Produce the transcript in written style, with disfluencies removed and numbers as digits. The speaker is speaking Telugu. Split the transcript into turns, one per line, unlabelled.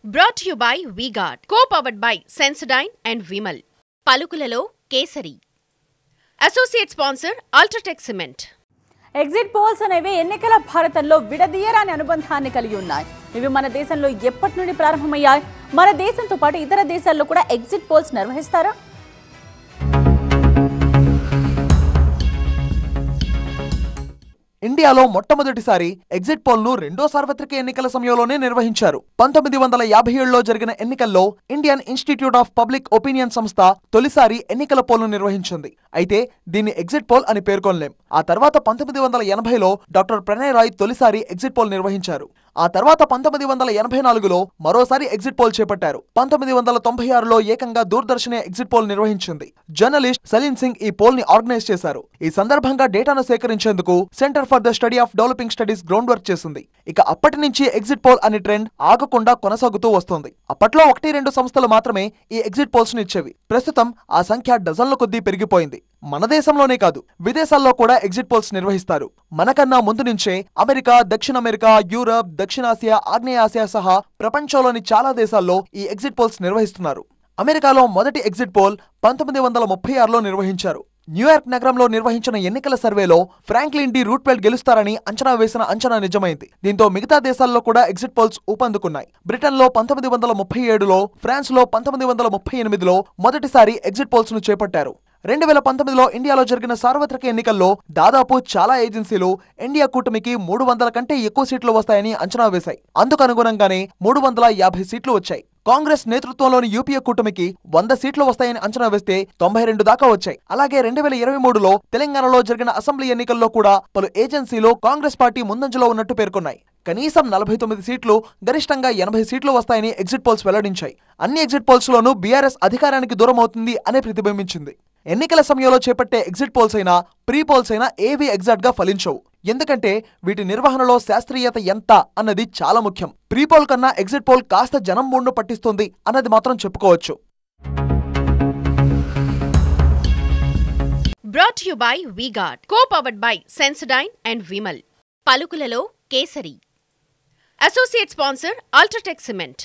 Brought to you by V-Guard, co-powered by Sensodyne and Vimal. పలుకులలో కేసరి. Associate sponsor UltraTech cement.
Exit polls అనేవి ఎన్నికల భారతంలో విడదీయరాని అనుబంధాన్ని కలిగి ఉన్నాయి. ఇవి మన దేశంలో ఎప్పటి నుండి ప్రారంభమయ్యాయి? మన దేశంతో పాటు ఇతర దేశాల్లో కూడా ఎగ్జిట్ పోల్స్ నిర్వహిస్తారా?
ఇండియాలో మొట్టమొదటిసారి ఎగ్జిట్ పోల్ ను రెండో సార్వత్రిక ఎన్నికల సమయంలోనే నిర్వహించారు. 1957లో జరిగిన ఎన్నికల్లో Indian institute of public opinion సంస్థ తొలిసారి ఎన్నికల పోల్ను నిర్వహించింది. అయితే దీన్ని ఎగ్జిట్ పోల్ అని పేర్కొనలేం. ఆ తర్వాత 1980లో డాక్టర్ ప్రణయ్ రాయ్ తొలిసారి ఎగ్జిట్ పోల్ నిర్వహించారు. ఆ తర్వాత 1984లో మరోసారి ఎగ్జిట్ పోల్ చేపట్టారు. 1996లో ఏకంగా దూరదర్శనే ఎగ్జిట్ పోల్ నిర్వహించింది. జర్నలిస్ట్ సలీన్ సింగ్ ఈ పోల్ ని ఆర్గనైజ్ చేశారు. ఈ సందర్భంగా డేటాను సేకరించేందుకు centre for the study of developing studies ground work చేసింది. ఇక అప్పటి నుంచి ఎగ్జిట్ పోల్ అనే ట్రెండ్ ఆగకుండా కొనసాగుతూ వస్తోంది. అప్పట్లో 1-2 సంస్థలు మాత్రమే ఈ ఎగ్జిట్ పోల్స్ ను ఇచ్చేవి. ప్రస్తుతం ఆ సంఖ్య డజన్ల కొద్దీ పెరిగిపోయింది. మన దేశంలోనే కాదు, విదేశాల్లో కూడా ఎగ్జిట్ పోల్స్ నిర్వహిస్తారు. మనకన్నా ముందు నుంచే అమెరికా, దక్షిణ అమెరికా, యూరప్, దక్షిణాసియా, ఆగ్నేయాసియా సహా ప్రపంచంలోని చాలా దేశాల్లో ఈ ఎగ్జిట్ పోల్స్ నిర్వహిస్తున్నారు. అమెరికాలో మొదటి ఎగ్జిట్ పోల్ 1936లో నిర్వహించారు. న్యూయార్క్ నగరంలో నిర్వహించిన ఎన్నికల సర్వేలో ఫ్రాంక్లిన్ డి రూట్వెల్ట్ గెలుస్తారని అంచనా వేసిన అంచనా నిజమైంది. దీంతో మిగతా దేశాల్లో కూడా ఎగ్జిట్ పోల్స్ ఊపందుకున్నాయి. బ్రిటన్లో 1937లో, ఫ్రాన్స్లో 1938లో మొదటిసారి ఎగ్జిట్ పోల్స్ ను చేపట్టారు. 2019లో ఇండియాలో జరిగిన సార్వత్రిక ఎన్నికల్లో దాదాపు చాలా ఏజెన్సీలు ఇండియా కూటమికి 300 కంటే ఎక్కువ సీట్లు వస్తాయని అంచనా వేశాయి. అందుకు అనుగుణంగానే 350 సీట్లు వచ్చాయి. కాంగ్రెస్ నేతృత్వంలోని యూపీఏ కూటమికి 100 సీట్లు వస్తాయని అంచనా వేస్తే 92 దాకా వచ్చాయి. అలాగే 2023లో తెలంగాణలో జరిగిన అసెంబ్లీ ఎన్నికల్లో కూడా పలు ఏజెన్సీలు కాంగ్రెస్ పార్టీ ముందంజలో ఉన్నట్టు పేర్కొన్నాయి. కనీసం 49 సీట్లు, గరిష్టంగా 80 సీట్లు వస్తాయని ఎగ్జిట్ పోల్స్ వెల్లడించాయి. అన్ని ఎగ్జిట్ పోల్స్ లోనూ బీఆర్ఎస్ అధికారానికి దూరం అవుతుంది అనే ప్రతిబింబించింది. ఎన్నికల సమయంలో చేపట్టే ఎగ్జిట్ పోల్స్ అయినా, ప్రీ పోల్స్ అయినా ఏవి ఎగ్జాక్ట్ గా ఫలించవు. ఎందుకంటే వీటి నిర్వహణలో శాస్త్రీయత ఎంత అన్నది చాలా ముఖ్యం. ప్రీ పోల్ కన్నా ఎగ్జిట్ పోల్ కాస్త జనం మూడ్ను పట్టిస్తుంది అన్నది మాత్రం చెప్పుకోవచ్చు.
Brought to you by V-Guard, co-powered by Sensodyne and Vimal. పలుకులలో కేసరి. Associate sponsor UltraTech cement.